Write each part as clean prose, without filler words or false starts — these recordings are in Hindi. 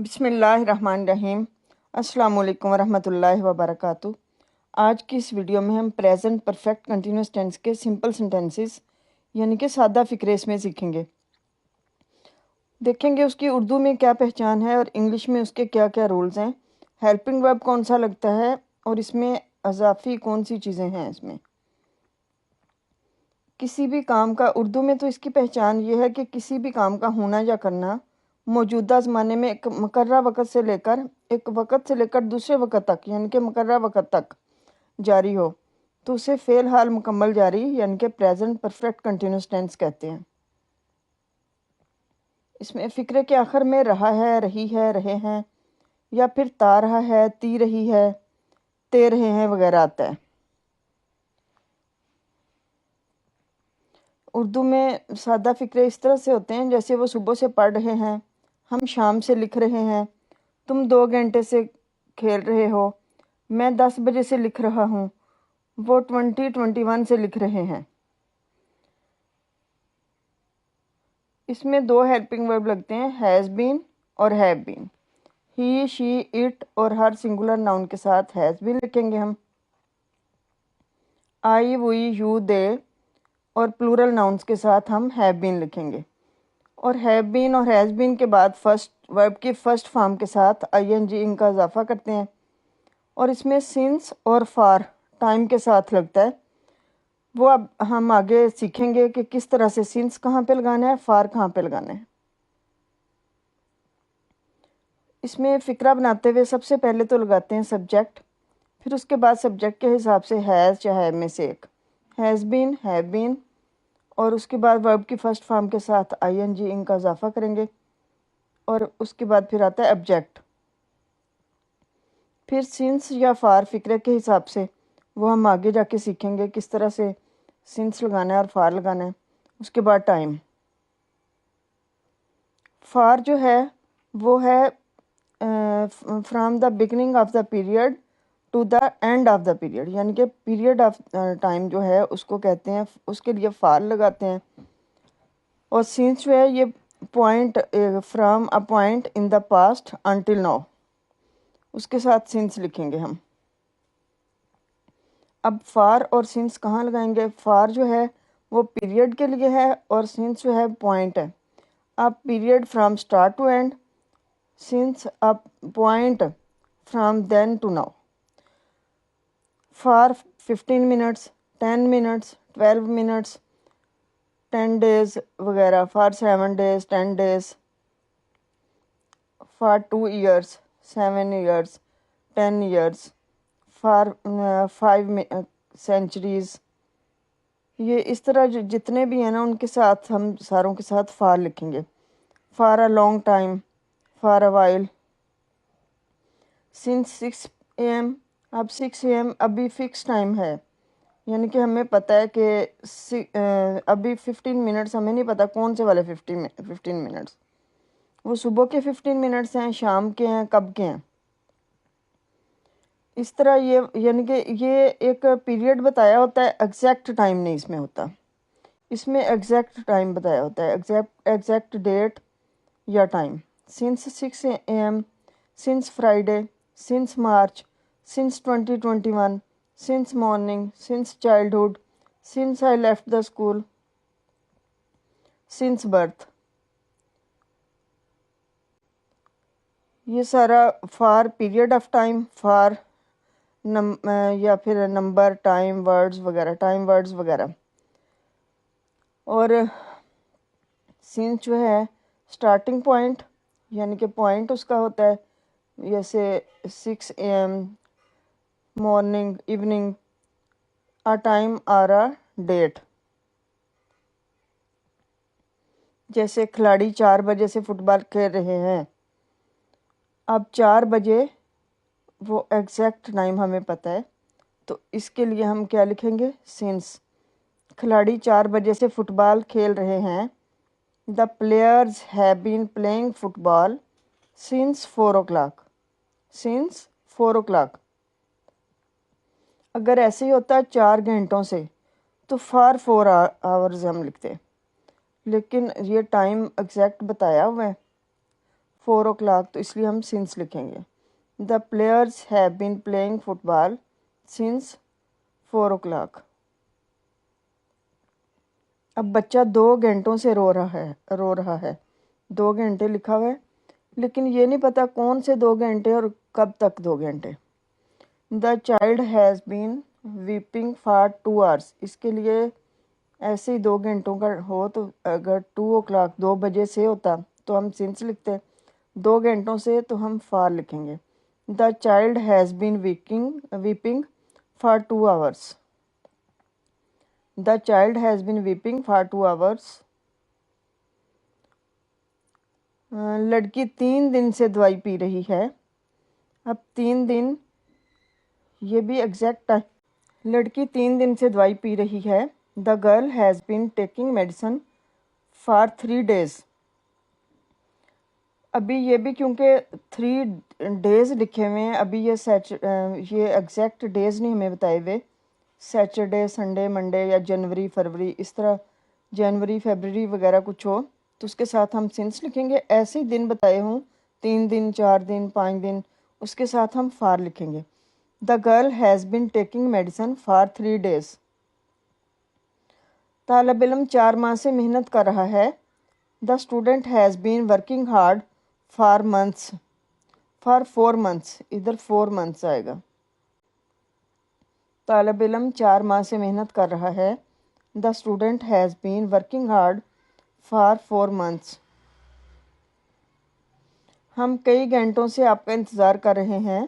बिस्मिल्लाहिर्रहमानिर्रहीम। अस्सलाम वालेकुम वरहमतुल्लाहि वबरकातुहू। आज की इस वीडियो में हम प्रेजेंट परफेक्ट कंटिन्यूस टेंस के सिंपल सेंटेंसेस यानी कि सादा फ़िक्रे इसमें सीखेंगे। देखेंगे उसकी उर्दू में क्या पहचान है और इंग्लिश में उसके क्या क्या रूल्स हैं, हेल्पिंग वर्ब कौन सा लगता है और इसमें अज़ाफ़ी कौन सी चीज़ें हैं। इसमें किसी भी काम का उर्दू में तो इसकी पहचान ये है कि किसी भी काम का होना या करना मौजूदा ज़माने में एक मुकर्रा वक़्त से लेकर दूसरे वक़्त तक यानी कि मुकर्रा वक़्त तक जारी हो तो उसे फ़ेल हाल मुकम्मल जारी यानी कि प्रेजेंट परफेक्ट कंटिन्यूस टेंस कहते हैं। इसमें फ़िक्रे के आखिर में रहा है, रही है, रहे हैं या फिर ता रहा है, ती रही है, ते रहे हैं वगैरह आता है। उर्दू में सादा फ़िक्रे इस तरह से होते हैं जैसे वो सुबह से पढ़ रहे हैं, हम शाम से लिख रहे हैं, तुम 2 घंटे से खेल रहे हो, मैं 10 बजे से लिख रहा हूँ, वो 2021 से लिख रहे हैं। इसमें 2 हेल्पिंग वर्ब लगते हैं, हैज़ बीन और have been. He, she, it और हर सिंगुलर नाउन के साथ हैज़ बीन लिखेंगे हम। आई, वी, यू, दे और प्लूरल नाउन्स के साथ हम हैव बीन लिखेंगे। और हैव बीन और हैज़ बीन के बाद फर्स्ट वर्ब की फर्स्ट फॉर्म के साथ आईएनजी इनका इजाफा करते हैं और इसमें सिंस और फॉर टाइम के साथ लगता है। वो अब हम आगे सीखेंगे कि किस तरह से सिंस कहाँ पे लगाना है, फॉर कहाँ पे लगाना है। इसमें फ़िक्रा बनाते हुए सबसे पहले तो लगाते हैं सब्जेक्ट, फिर उसके बाद सब्जेक्ट के हिसाब से हैज़ या हैव में से एक, हैज़ बीन, हैव बीन और उसके बाद वर्ब की फर्स्ट फॉर्म के साथ आईएनजी इनका इजाफा करेंगे और उसके बाद फिर आता है ऑब्जेक्ट। फिर सिंस या फार फ़िक्रे के हिसाब से वो हम आगे जाके सीखेंगे किस तरह से सिंस लगाना है और फार लगाना है। उसके बाद टाइम। फार जो है वो है from the beginning of the period to the end of the period यानी कि पीरियड ऑफ टाइम जो है उसको कहते हैं, उसके लिए फार लगाते हैं। और सिंस जो है ये point from a point in the past until now, उसके साथ सिंस लिखेंगे हम। अब फार और सिंस कहाँ लगाएंगे? फार जो है वो पीरियड के लिए है और सिंस जो है पॉइंट है। अब period from start to end, since अब point from then to now. For 15 minutes, 10 minutes, 12 minutes, 10 days वगैरह। For 7 days, 10 days. For 2 years, 7 years, 10 years. For 5 centuries. ये इस तरह जितने भी हैं ना उनके साथ हम सारों के साथ फार लिखेंगे। For a long time, for a while. Since 6 AM, अब 6 AM अभी फिक्स टाइम है यानी कि हमें पता है कि अभी 15 मिनट्स, हमें नहीं पता कौन से वाले 15 मिनट्स, वो सुबह के 15 मिनट्स हैं, शाम के हैं, कब के हैं। इस तरह ये यानी कि ये एक पीरियड बताया होता है, एग्जैक्ट टाइम नहीं इसमें होता। इसमें एग्जैक्ट टाइम बताया होता है, एग्जैक्ट डेट या time. Since 6 AM, since Friday, since March, since 2021, since morning, since childhood, since I left the school, since birth. ये सारा for period of time, for या फिर नंबर, टाइम वर्ड्स वगैरह। और सिंस जो है स्टार्टिंग पॉइंट यानी कि पॉइंट उसका होता है, जैसे 6 AM, morning, evening, a time और अ डेट। जैसे खिलाड़ी 4 बजे से फुटबॉल खेल रहे हैं, अब 4 बजे वो एग्जैक्ट टाइम हमें पता है तो इसके लिए हम क्या लिखेंगे? सिंस। खिलाड़ी 4 बजे से फुटबॉल खेल रहे हैं, the players have been playing football since 4 o'clock, since 4 o'clock। अगर ऐसे ही होता 4 घंटों से तो फॉर 4 आवर्स हम लिखते, लेकिन ये टाइम एग्जैक्ट बताया हुआ है। 4 o'clock, तो इसलिए हम सिंस लिखेंगे। The players have been playing football since 4 o'clock। अब बच्चा 2 घंटों से रो रहा है। 2 घंटे लिखा हुआ है, लेकिन ये नहीं पता कौन से 2 घंटे और कब तक 2 घंटे। The child has been weeping for 2 hours। इसके लिए ऐसे ही 2 घंटों का हो तो अगर 2 o'clock 2 बजे से होता तो हम सिंस लिखते, 2 घंटों से तो हम फॉर लिखेंगे। The child has been weeping for 2 hours। The child has been weeping for 2 hours। लड़की 3 दिन से दवाई पी रही है। अब 3 दिन, ये भी एग्जैक्ट टाइम। लड़की 3 दिन से दवाई पी रही है। The girl has been taking medicine for 3 days। अभी ये भी क्योंकि 3 days लिखे हुए हैं, अभी ये एग्जैक्ट डेज नहीं हमें बताए हुए, सैटरडे संडे मंडे या जनवरी फरवरी, इस तरह जनवरी फरवरी वगैरह कुछ हो तो उसके साथ हम सिंस लिखेंगे। ऐसे ही दिन बताए हों 3 दिन 4 दिन 5 दिन, उसके साथ हम फॉर लिखेंगे। The girl has been taking medicine for 3 days। तालिब इल्म 4 माह से मेहनत कर रहा है। The student has been working hard for 4 months। इधर 4 months आएगा। तालिब इल्म 4 माह से मेहनत कर रहा है। The student has been working hard for 4 months। हम कई घंटों से आपका इंतज़ार कर रहे हैं।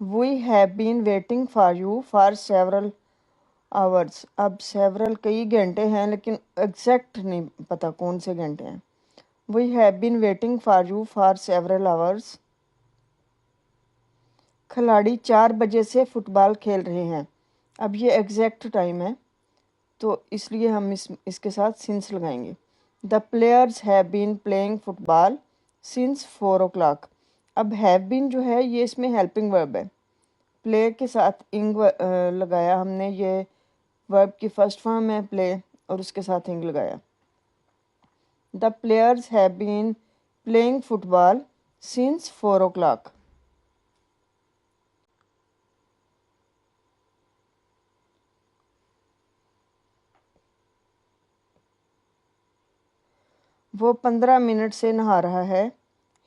We have been waiting for you for several hours. अब सेवरल कई घंटे हैं, लेकिन एग्जैक्ट नहीं पता कौन से घंटे हैं। We have been waiting for you for several hours. खिलाड़ी 4 बजे से फुटबॉल खेल रहे हैं। अब ये एग्जैक्ट टाइम है, तो इसलिए हम इसके साथ सिंस लगाएंगे। The players have been playing football since 4 o'clock। अब हैव बीन जो है ये इसमें हेल्पिंग वर्ब है। प्ले के साथ इंग लगाया हमने, ये वर्ब की फर्स्ट फॉर्म है प्ले, और उसके साथ इंग लगाया। The players have been playing football since 4 o'clock। वो 15 मिनट से नहा रहा है।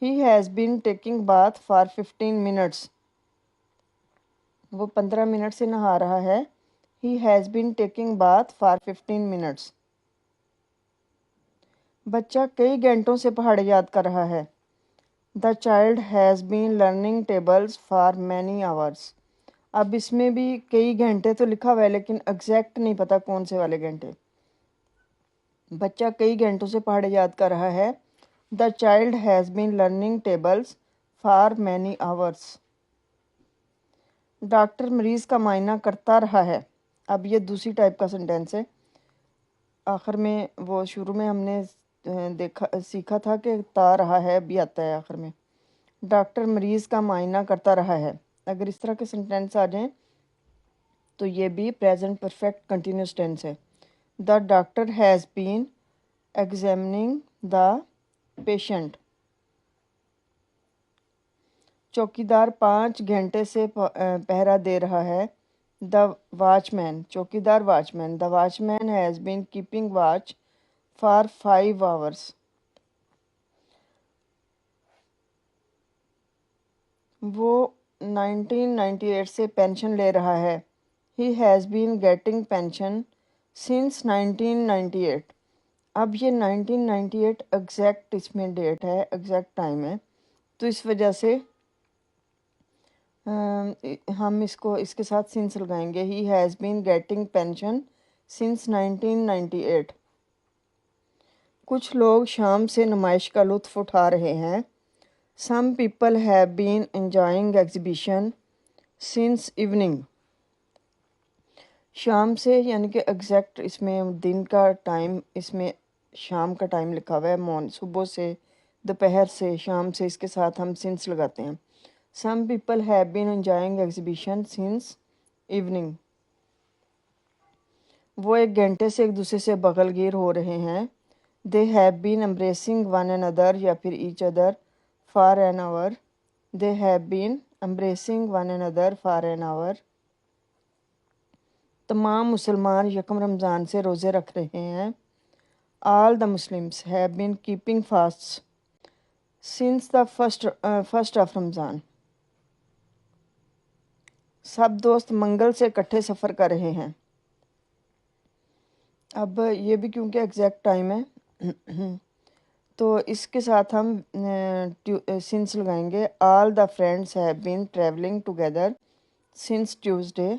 He has been taking bath for 15 minutes। वो 15 मिनट से नहा रहा है। He has been taking bath for 15 minutes। बच्चा कई घंटों से पहाड़ी याद कर रहा है। The child has been learning tables for many hours. अब इसमें भी कई घंटे तो लिखा हुआ है, लेकिन एग्जैक्ट नहीं पता कौन से वाले घंटे। बच्चा कई घंटों से पहाड़ी याद कर रहा है। The child has been learning tables for many hours. Doctor मरीज़ का मायना करता रहा है। अब ये दूसरी टाइप का सेंटेंस है। आखिर में वो शुरू में हमने सीखा था कि ता रहा है भी आता है आखिर में। डॉक्टर मरीज़ का मायना करता रहा है। अगर इस तरह के सेंटेंस आ जाएं तो ये भी प्रेजेंट परफेक्ट कंटिन्यूस टेंस है। The doctor has been examining the patient. चौकीदार 5 घंटे से पहरा दे रहा है। द वॉचमैन, चौकीदार watchman. The watchman has been keeping watch for 5 hours। वो 1998 से पेंशन ले रहा है। He has been getting pension since 1998। अब ये 1998 एग्जैक्ट इसमें डेट है, एग्जैक्ट टाइम है, तो इस वजह से हम इसके साथ सिंस लगाएंगे। He has been getting pension since 1998। कुछ लोग शाम से नुमाइश का लुत्फ़ उठा रहे हैं। Some people have been enjoying exhibition since evening. शाम से यानी कि एग्जैक्ट इसमें दिन का टाइम, इसमें शाम का टाइम लिखा हुआ है। सुबह से, दोपहर से, शाम से, इसके साथ हम सिंस लगाते हैं। Some people have been enjoying exhibition since evening. वो 1 घंटे से एक दूसरे से बगलगीर हो रहे हैं। They have been embracing one another या फिर each other for an hour. They have been embracing one another for an hour. तमाम मुसलमान यकम रमज़ान से रोज़े रख रहे हैं। All the Muslims have been keeping fast since the first of Ramzan. सब दोस्त मंगल से इकट्ठे सफ़र कर रहे हैं। अब ये भी क्योंकि एग्जैक्ट टाइम है तो इसके साथ हम सिंस लगाएंगे। All the friends have been travelling together since Tuesday.